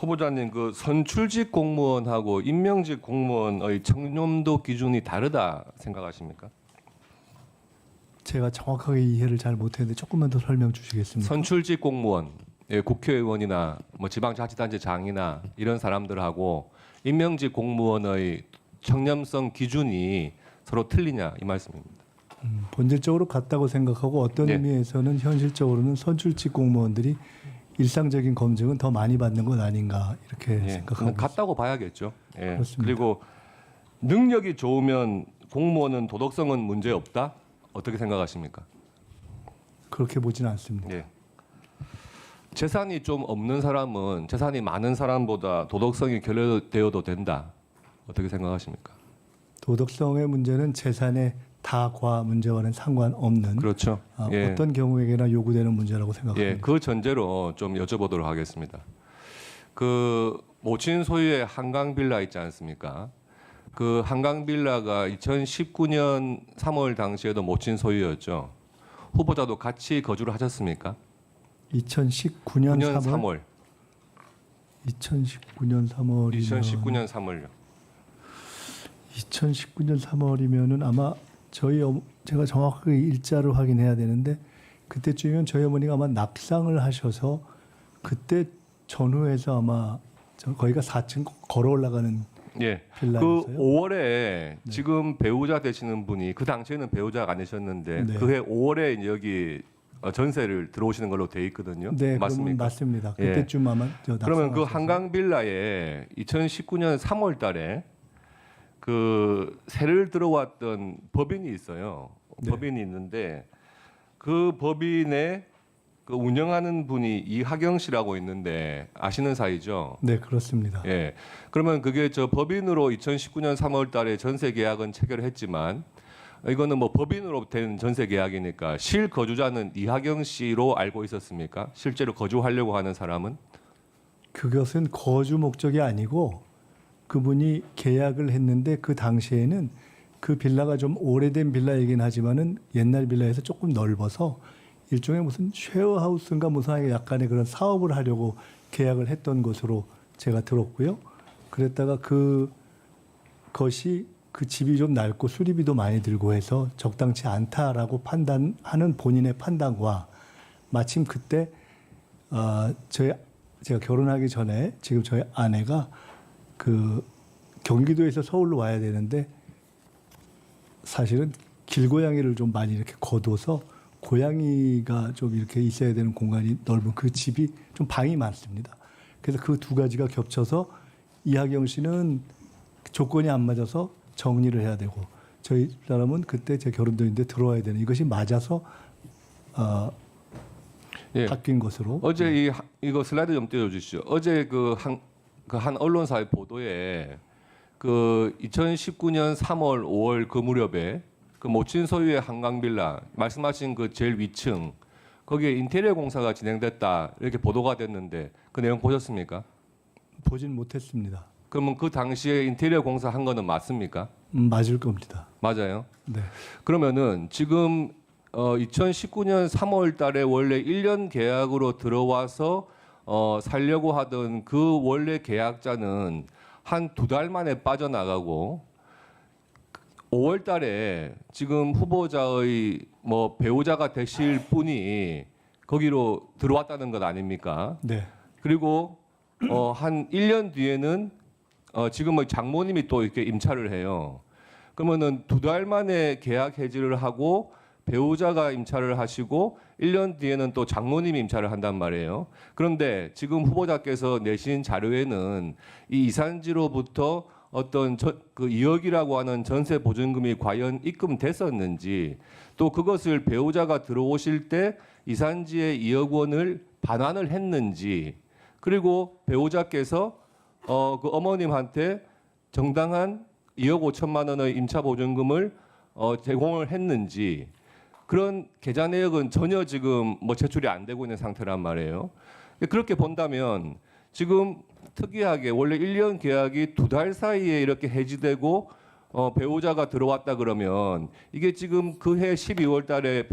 후보자님, 그 선출직 공무원하고 임명직 공무원의 청렴도 기준이 다르다 생각하십니까? 제가 정확하게 이해를 잘 못했는데 조금만 더 설명 주시겠습니까? 선출직 공무원, 예, 국회의원이나 뭐 지방자치단체장이나 이런 사람들하고 임명직 공무원의 청렴성 기준이 서로 틀리냐 이 말씀입니다. 본질적으로 같다고 생각하고 어떤 네. 의미에서는 현실적으로는 선출직 공무원들이 일상적인 검증은 더 많이 받는 것 아닌가 이렇게 예, 생각하고 같다고 봐야겠죠. 예. 그렇습니다. 그리고 능력이 좋으면 공무원은 도덕성은 문제 없다? 어떻게 생각하십니까? 그렇게 보지는 않습니다. 예. 재산이 좀 없는 사람은 재산이 많은 사람보다 도덕성이 결여되어도 된다. 어떻게 생각하십니까? 도덕성의 문제는 재산의 다과 문제와는 상관없는 그렇죠. 예. 어떤 경우에게나 요구되는 문제라고 생각합니다. 예, 그 전제로 좀 여쭤보도록 하겠습니다. 그 모친 소유의 한강 빌라 있지 않습니까? 그 한강 빌라가 2019년 3월 당시에도 모친 소유였죠. 후보자도 같이 거주를 하셨습니까? 2019년 9년 3월? 3월. 2019년 3월이면 2019년 3월요. 2019년 3월이면은 아마 제가 정확하게 일자를 확인해야 되는데 그때쯤이면 저희 어머니가 아마 낙상을 하셔서 그때 전후에서 아마 거기가 4층 걸어 올라가는 예. 그 빌라였어요. 5월에 지금 배우자 되시는 분이 그 당시에는 배우자가 아니셨는데 네. 그해 5월에 이제 여기 전세를 들어오시는 걸로 돼 있거든요. 네, 맞습니까? 맞습니다. 예. 그때쯤 아마 그러면 그 낙상하셔서. 한강 빌라에 2019년 3월 달에 그 세를 들어왔던 법인이 있어요. 네. 법인이 있는데 그 법인의 그 운영하는 분이 이하경 씨라고 있는데 아시는 사이죠? 네, 그렇습니다. 예. 그러면 그게 저 법인으로 2019년 3월 달에 전세 계약은 체결을 했지만 이거는 뭐 법인으로 된 전세 계약이니까 실거주자는 이하경 씨로 알고 있었습니까? 실제로 거주하려고 하는 사람은? 그것은 거주 목적이 아니고 그분이 계약을 했는데 그 당시에는 그 빌라가 좀 오래된 빌라이긴 하지만은 옛날 빌라에서 조금 넓어서 일종의 무슨 쉐어하우스인가 무슨 약간의 그런 사업을 하려고 계약을 했던 것으로 제가 들었고요. 그랬다가 그것이 그 집이 좀 낡고 수리비도 많이 들고 해서 적당치 않다라고 판단하는 본인의 판단과 마침 그때 제가 결혼하기 전에 지금 저희 아내가 그 경기도에서 서울로 와야 되는데 사실은 길고양이를 좀 많이 이렇게 거둬서 고양이가 좀 이렇게 있어야 되는 공간이 넓은 그 집이 좀 방이 많습니다. 그래서 그 두 가지가 겹쳐서 이하경 씨는 조건이 안 맞아서 정리를 해야 되고 저희 사람은 그때 제 결혼도인데 들어와야 되는 이것이 맞아서 예. 바뀐 것으로. 어제 이거 슬라이드 좀 띄워주시죠. 어제 그 한 언론사의 보도에 그 2019년 3월, 5월 그 무렵에 그 모친 소유의 한강 빌라 말씀하신 그 제일 위층 거기에 인테리어 공사가 진행됐다 이렇게 보도가 됐는데 그 내용 보셨습니까? 보진 못했습니다. 그러면 그 당시에 인테리어 공사 한 거는 맞습니까? 맞을 겁니다. 맞아요. 네. 그러면은 지금 2019년 3월 달에 원래 1년 계약으로 들어와서 살려고 하던 그 원래 계약자는 한 2달 만에 빠져나가고 5월 달에 지금 후보자의 뭐 배우자가 되실 분이 거기로 들어왔다는 것 아닙니까? 네. 그리고 한 1년 뒤에는 지금의 장모님이 또 이렇게 임차를 해요. 그러면은 2달 만에 계약 해지를 하고 배우자가 임차를 하시고 1년 뒤에는 또 장모님이 임차를 한단 말이에요. 그런데 지금 후보자께서 내신 자료에는 이 이산지로부터 어떤 그 2억이라고 하는 전세 보증금이 과연 입금됐었는지 또 그것을 배우자가 들어오실 때 이산지의 2억 원을 반환을 했는지 그리고 배우자께서 그 어머님한테 정당한 2억 5천만 원의 임차 보증금을 제공을 했는지 그런 계좌 내역은 전혀 지금 뭐 제출이 안 되고 있는 상태란 말이에요. 그렇게 본다면 지금 특이하게 원래 1년 계약이 2달 사이에 이렇게 해지되고 배우자가 들어왔다 그러면 이게 지금 그해 12월 달에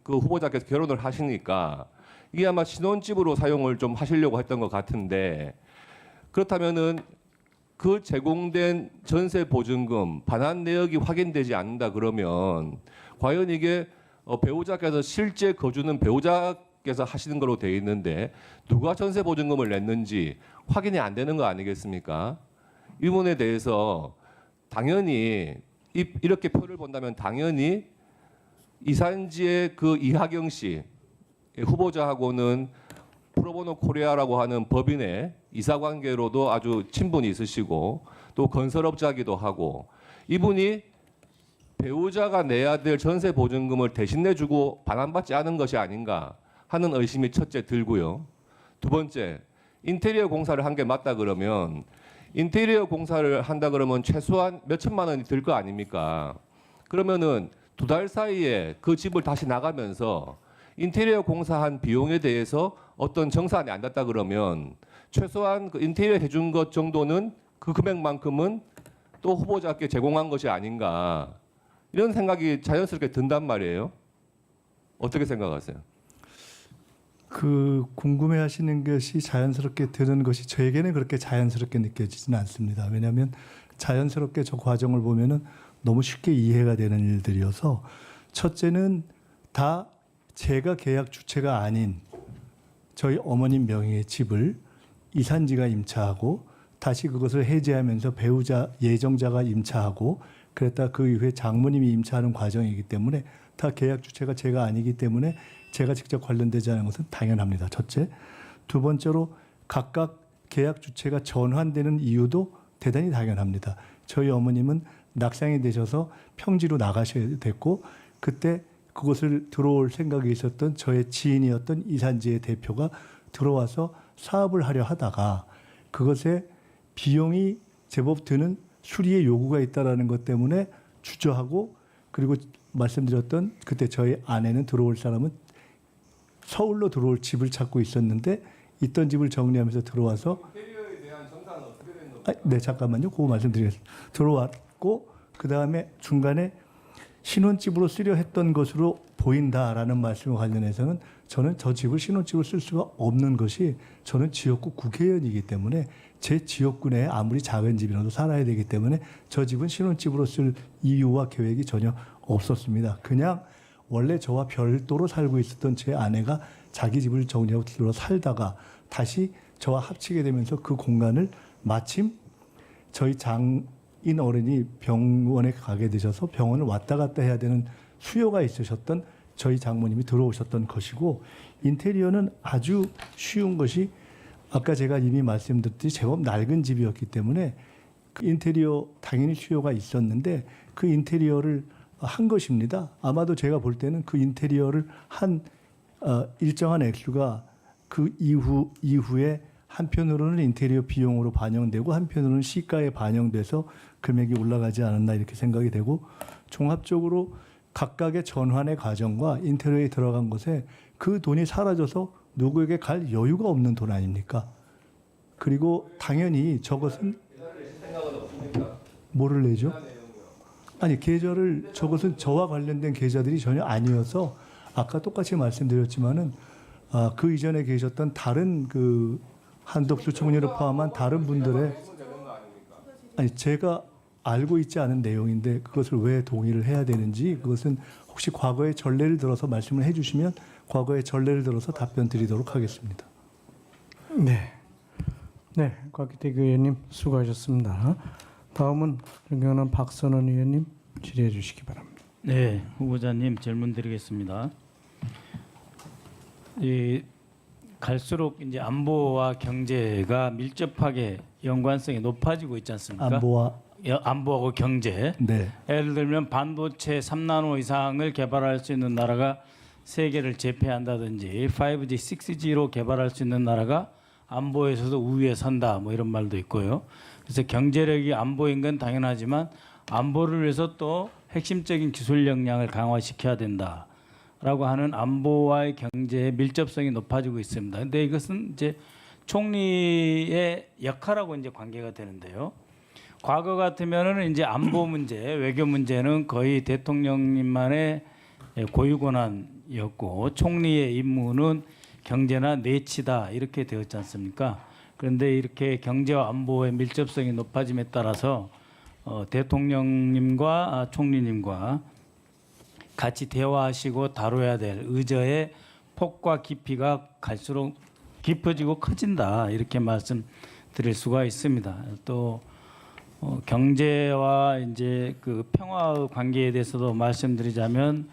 그 후보자께서 결혼을 하시니까 이게 아마 신혼집으로 사용을 좀 하시려고 했던 것 같은데 그렇다면은 그 제공된 전세 보증금 반환 내역이 확인되지 않는다 그러면 과연 이게 배우자께서 실제 거주는 배우자께서 하시는 걸로 돼 있는데 누가 전세 보증금을 냈는지 확인이 안 되는 거 아니겠습니까? 이 부분에 대해서 당연히 이렇게 표를 본다면 당연히 이산지의 그 이하경 씨 후보자하고는 프로보노 코리아라고 하는 법인의 이사관계로도 아주 친분이 있으시고 또 건설업자기도 하고 이분이 배우자가 내야 될 전세 보증금을 대신 내주고 반환받지 않은 것이 아닌가 하는 의심이 첫째 들고요. 두 번째, 인테리어 공사를 한 게 맞다 그러면 인테리어 공사를 한다 그러면 최소한 몇 천만 원이 들 거 아닙니까? 그러면은 2달 사이에 그 집을 다시 나가면서 인테리어 공사한 비용에 대해서 어떤 정산이 안 됐다 그러면 최소한 그 인테리어 해준 것 정도는 그 금액만큼은 또 후보자께 제공한 것이 아닌가 이런 생각이 자연스럽게 든단 말이에요. 어떻게 생각하세요? 그 궁금해하시는 것이 자연스럽게 드는 것이 저에게는 그렇게 자연스럽게 느껴지지는 않습니다. 왜냐하면 자연스럽게 저 과정을 보면은 너무 쉽게 이해가 되는 일들이어서 첫째는 다 제가 계약 주체가 아닌 저희 어머님 명의의 집을 이산지가 임차하고 다시 그것을 해지하면서 배우자 예정자가 임차하고 그랬다 그 이후에 장모님이 임차하는 과정이기 때문에 다 계약 주체가 제가 아니기 때문에 제가 직접 관련되지 않은 것은 당연합니다. 첫째. 두 번째로 각각 계약 주체가 전환되는 이유도 대단히 당연합니다. 저희 어머님은 낙상이 되셔서 평지로 나가셔야 됐고 그때 그곳을 들어올 생각이 있었던 저의 지인이었던 이산지의 대표가 들어와서 사업을 하려 하다가 그것에 비용이 제법 드는 수리의 요구가 있다라는 것 때문에 주저하고 그리고 말씀드렸던 그때 저희 아내는 들어올 사람은 서울로 들어올 집을 찾고 있었는데 있던 집을 정리하면서 들어와서 인테리어에 대한 정산은 어떻게 된 겁니까? 네 잠깐만요. 그거 말씀드리겠습니다. 들어왔고 그 다음에 중간에 신혼집으로 쓰려 했던 것으로 보인다라는 말씀과 관련해서는 저는 저 집을 신혼집으로 쓸 수가 없는 것이 저는 지역구 국회의원이기 때문에 제 지역구 내에 아무리 작은 집이라도 살아야 되기 때문에 저 집은 신혼집으로 쓸 이유와 계획이 전혀 없었습니다. 그냥 원래 저와 별도로 살고 있었던 제 아내가 자기 집을 정리하고 들어 살다가 다시 저와 합치게 되면서 그 공간을 마침 저희 장인 어른이 병원에 가게 되셔서 병원을 왔다 갔다 해야 되는 수요가 있으셨던 저희 장모님이 들어오셨던 것이고 인테리어는 아주 쉬운 것이 아까 제가 이미 말씀드렸듯이 제법 낡은 집이었기 때문에 그 인테리어 당연히 수요가 있었는데 그 인테리어를 한 것입니다. 아마도 제가 볼 때는 그 인테리어를 한 일정한 액수가 그 이후에 한편으로는 인테리어 비용으로 반영되고 한편으로는 시가에 반영돼서 금액이 올라가지 않았나 이렇게 생각이 되고 종합적으로 각각의 전환의 과정과 인테리어에 들어간 것에 그 돈이 사라져서 누구에게 갈 여유가 없는 돈 아닙니까? 그리고 당연히 저것은 뭐를 내죠? 아니 계좌를 저것은 저와 관련된 계좌들이 전혀 아니어서 아까 똑같이 말씀드렸지만은 그 이전에 계셨던 다른 그 한덕수 총리를 포함한 다른 분들의 아니 제가 알고 있지 않은 내용인데 그것을 왜 동의를 해야 되는지 그것은 혹시 과거의 전례를 들어서 말씀을 해주시면 과거의 전례를 들어서 답변 드리도록 하겠습니다. 네, 네, 곽기택 의원님 수고하셨습니다. 다음은 존경하는 박선원 의원님 질의해 주시기 바랍니다. 네, 후보자님 질문 드리겠습니다. 갈수록 이제 안보와 경제가 밀접하게 연관성이 높아지고 있지 않습니까? 안보하고 경제. 네. 예를 들면 반도체 3나노 이상을 개발할 수 있는 나라가 세계를 제패한다든지 5G, 6G로 개발할 수 있는 나라가 안보에서도 우위에 선다 뭐 이런 말도 있고요. 그래서 경제력이 안보인 건 당연하지만 안보를 위해서 또 핵심적인 기술 역량을 강화시켜야 된다라고 하는 안보와의 경제의 밀접성이 높아지고 있습니다. 근데 이것은 이제 총리의 역할하고 이제 관계가 되는데요. 과거 같으면은 이제 안보 문제, 외교 문제는 거의 대통령님만의 고유 권한이었고 총리의 임무는 경제나 내치다 이렇게 되었지 않습니까? 그런데 이렇게 경제와 안보의 밀접성이 높아짐에 따라서 대통령님과 총리님과 같이 대화하시고 다뤄야 될 의제의 폭과 깊이가 갈수록 깊어지고 커진다 이렇게 말씀드릴 수가 있습니다. 또 경제와 이제 그 평화의 관계에 대해서도 말씀드리자면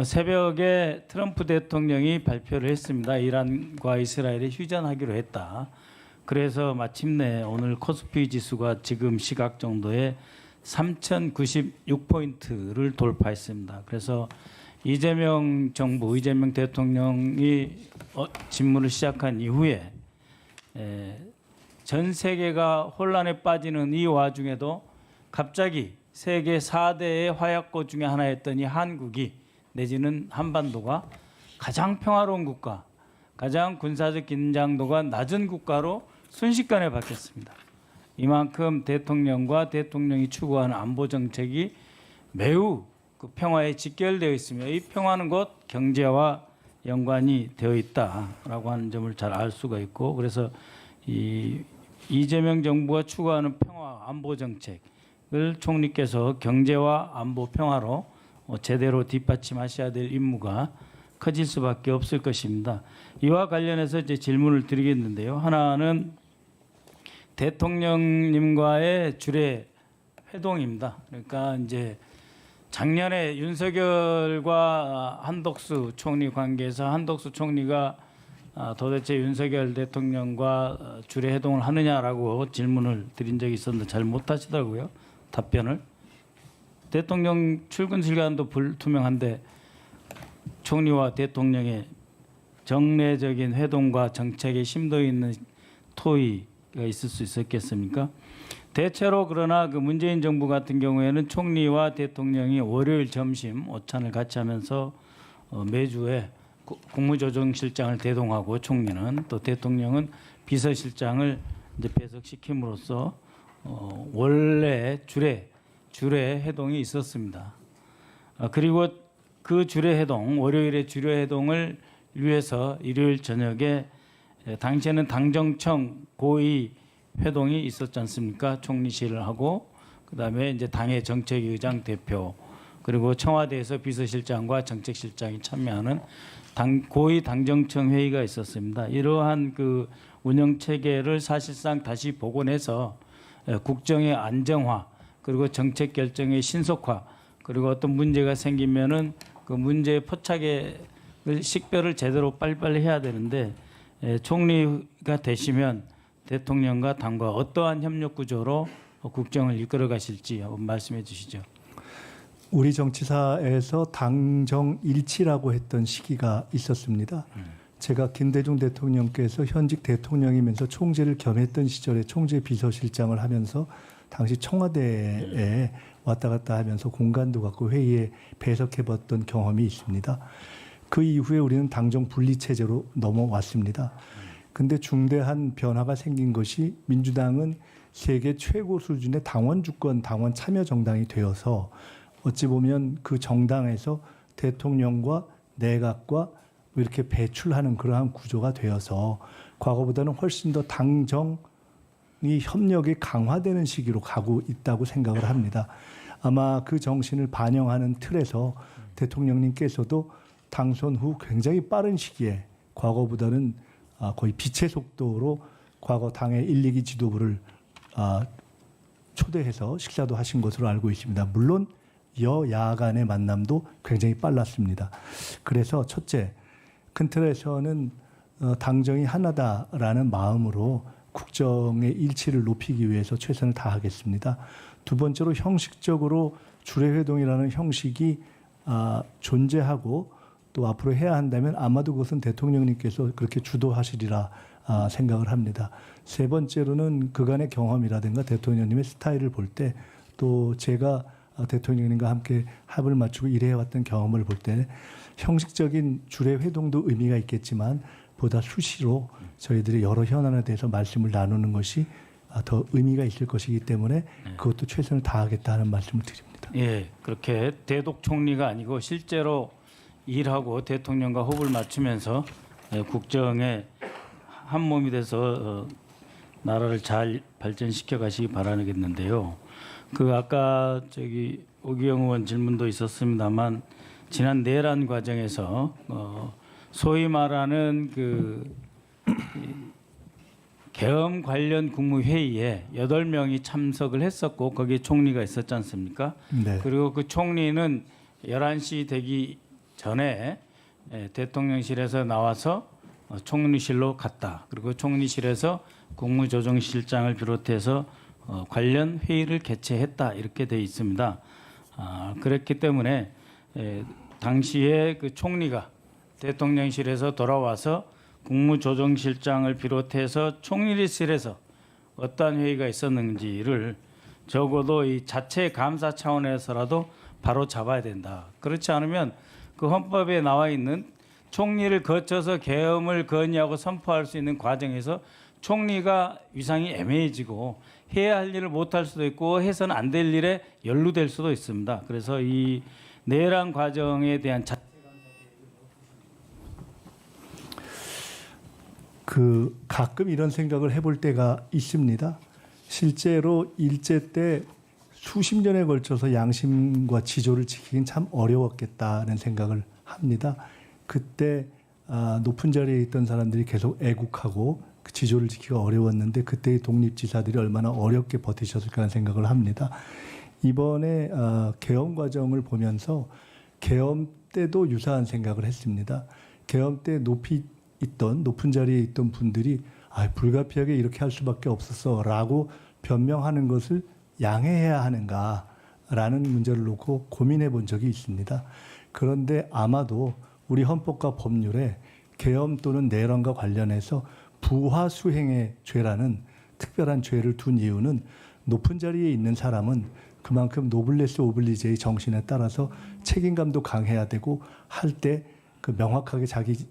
새벽에 트럼프 대통령이 발표를 했습니다. 이란과 이스라엘이 휴전하기로 했다. 그래서 마침내 오늘 코스피 지수가 지금 시각 정도에 3,096포인트를 돌파했습니다. 그래서 이재명 정부, 이재명 대통령이 집무를 시작한 이후에 전 세계가 혼란에 빠지는 이 와중에도 갑자기 세계 4대의 화약고 중에 하나였던 이 한국이 내지는 한반도가 가장 평화로운 국가, 가장 군사적 긴장도가 낮은 국가로 순식간에 바뀌었습니다. 이만큼 대통령과 대통령이 추구하는 안보 정책이 매우 그 평화에 직결되어 있으며 이 평화는 곧 경제와 연관이 되어 있다라고 하는 점을 잘 알 수가 있고 그래서 이재명 정부가 추구하는 평화 안보 정책을 총리께서 경제와 안보 평화로 제대로 뒷받침하셔야 될 임무가 커질 수밖에 없을 것입니다. 이와 관련해서 이제 질문을 드리겠는데요. 하나는 대통령님과의 주례 회동입니다. 그러니까 이제 작년에 윤석열과 한덕수 총리 관계에서 한덕수 총리가 도대체 윤석열 대통령과 주례 회동을 하느냐라고 질문을 드린 적이 있었는데 잘 못하시더라고요. 답변을. 대통령 출근 시간도 불투명한데 총리와 대통령의 정례적인 회동과 정책에 심도 있는 토의가 있을 수 있었겠습니까? 대체로 그러나 그 문재인 정부 같은 경우에는 총리와 대통령이 월요일 점심 오찬을 같이 하면서 매주에 국무조정실장을 대동하고 총리는 또 대통령은 비서실장을 이제 배석시킴으로써 원래 주례 회동이 있었습니다. 그리고 그 주례 회동, 월요일에 주례 회동을 위해서 일요일 저녁에 당시에는 당정청 고위 회동이 있었지 않습니까? 총리실을 하고 그다음에 이제 당의 정책위의장 대표 그리고 청와대에서 비서실장과 정책실장이 참여하는 고위 당정청 회의가 있었습니다. 이러한 그 운영 체계를 사실상 다시 복원해서 국정의 안정화 그리고 정책 결정의 신속화 그리고 어떤 문제가 생기면은 그 문제의 포착의 식별을 제대로 빨리빨리 해야 되는데 총리가 되시면 대통령과 당과 어떠한 협력 구조로 국정을 이끌어 가실지 한번 말씀해 주시죠. 우리 정치사에서 당정 일치라고 했던 시기가 있었습니다. 제가 김대중 대통령께서 현직 대통령이면서 총재를 겸했던 시절에 총재 비서실장을 하면서 당시 청와대에 왔다 갔다 하면서 공간도 갖고 회의에 배석해봤던 경험이 있습니다. 그 이후에 우리는 당정 분리 체제로 넘어왔습니다. 근데 중대한 변화가 생긴 것이 민주당은 세계 최고 수준의 당원 주권, 당원 참여 정당이 되어서 어찌 보면 그 정당에서 대통령과 내각과 이렇게 배출하는 그러한 구조가 되어서 과거보다는 훨씬 더 당정이 협력이 강화되는 시기로 가고 있다고 생각을 합니다. 아마 그 정신을 반영하는 틀에서 대통령님께서도 당선 후 굉장히 빠른 시기에 과거보다는 거의 빛의 속도로 과거 당의 1, 2기 지도부를 초대해서 식사도 하신 것으로 알고 있습니다. 물론 여야 간의 만남도 굉장히 빨랐습니다. 그래서 첫째, 큰 틀에서는 당정이 하나다라는 마음으로 국정의 일치를 높이기 위해서 최선을 다하겠습니다. 두 번째로 형식적으로 주례회동이라는 형식이 존재하고 또 앞으로 해야 한다면 아마도 그것은 대통령님께서 그렇게 주도하시리라 생각을 합니다. 세 번째로는 그간의 경험이라든가 대통령님의 스타일을 볼 때 또 제가 대통령님과 함께 합을 맞추고 일해왔던 경험을 볼 때 형식적인 주례회동도 의미가 있겠지만 보다 수시로 저희들이 여러 현안에 대해서 말씀을 나누는 것이 더 의미가 있을 것이기 때문에 그것도 최선을 다하겠다 하는 말씀을 드립니다. 예, 그렇게 대독 총리가 아니고 실제로 일하고 대통령과 호흡을 맞추면서 국정에 한 몸이 돼서 나라를 잘 발전시켜 가시기 바라겠는데요. 그 아까 오기영 의원 질문도 있었습니다만 지난 내란 과정에서 소위 말하는 계엄 관련 국무회의에 8명이 참석을 했었고 거기에 총리가 있었지 않습니까? 네. 그리고 그 총리는 11시 되기 전에 대통령실에서 나와서 총리실로 갔다. 그리고 총리실에서 국무조정실장을 비롯해서 관련 회의를 개최했다. 이렇게 돼 있습니다. 그랬기 때문에 당시에 그 총리가 대통령실에서 돌아와서 국무조정실장을 비롯해서 총리실에서 어떠한 회의가 있었는지를 적어도 이 자체 감사 차원에서라도 바로 잡아야 된다. 그렇지 않으면 그 헌법에 나와 있는 총리를 거쳐서 계엄을 건의하고 선포할 수 있는 과정에서 총리가 위상이 애매해지고 해야 할 일을 못할 수도 있고 해서는 안 될 일에 연루될 수도 있습니다. 그래서 이 내란 과정에 대한 가끔 이런 생각을 해볼 때가 있습니다. 실제로 일제 때 수십 년에 걸쳐서 양심과 지조를 지키긴 참 어려웠겠다는 생각을 합니다. 그때 높은 자리에 있던 사람들이 계속 애국하고 그 지조를 지키기가 어려웠는데 그때의 독립지사들이 얼마나 어렵게 버티셨을까 하는 생각을 합니다. 이번에 계엄 과정을 보면서 계엄 때도 유사한 생각을 했습니다. 계엄 때 높은 자리에 있던 분들이 불가피하게 이렇게 할 수밖에 없었어라고 변명하는 것을 양해해야 하는가라는 문제를 놓고 고민해 본 적이 있습니다. 그런데 아마도 우리 헌법과 법률에 계엄 또는 내란과 관련해서 부하수행의 죄라는 특별한 죄를 둔 이유는 높은 자리에 있는 사람은 그만큼 노블레스 오블리제의 정신에 따라서 책임감도 강해야 되고 할 때 그 명확하게 자기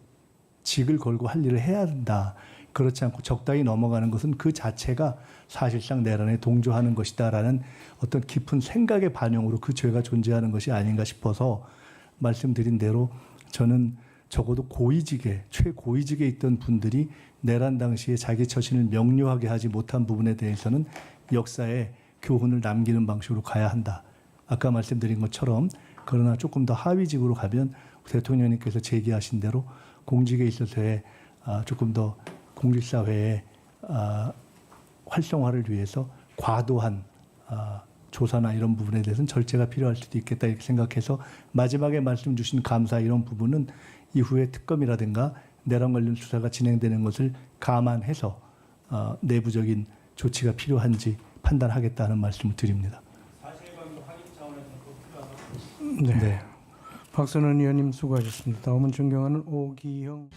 직을 걸고 할 일을 해야 한다. 그렇지 않고 적당히 넘어가는 것은 그 자체가 사실상 내란에 동조하는 것이다라는 어떤 깊은 생각의 반영으로 그 죄가 존재하는 것이 아닌가 싶어서 말씀드린 대로 저는 적어도 고위직에 최고위직에 있던 분들이 내란 당시에 자기 처신을 명료하게 하지 못한 부분에 대해서는 역사에 교훈을 남기는 방식으로 가야 한다. 아까 말씀드린 것처럼 그러나 조금 더 하위직으로 가면 대통령님께서 제기하신 대로 공직에 있어서의 조금 더 공직사회의 활성화를 위해서 과도한 조사나 이런 부분에 대해서는 절제가 필요할 수도 있겠다 이렇게 생각해서 마지막에 말씀 주신 감사 이런 부분은 이후에 특검이라든가 내란 관련 수사가 진행되는 것을 감안해서 내부적인 조치가 필요한지 판단하겠다는 말씀을 드립니다. 네. 박선원 의원님 수고하셨습니다. 다음은 존경하는 오기영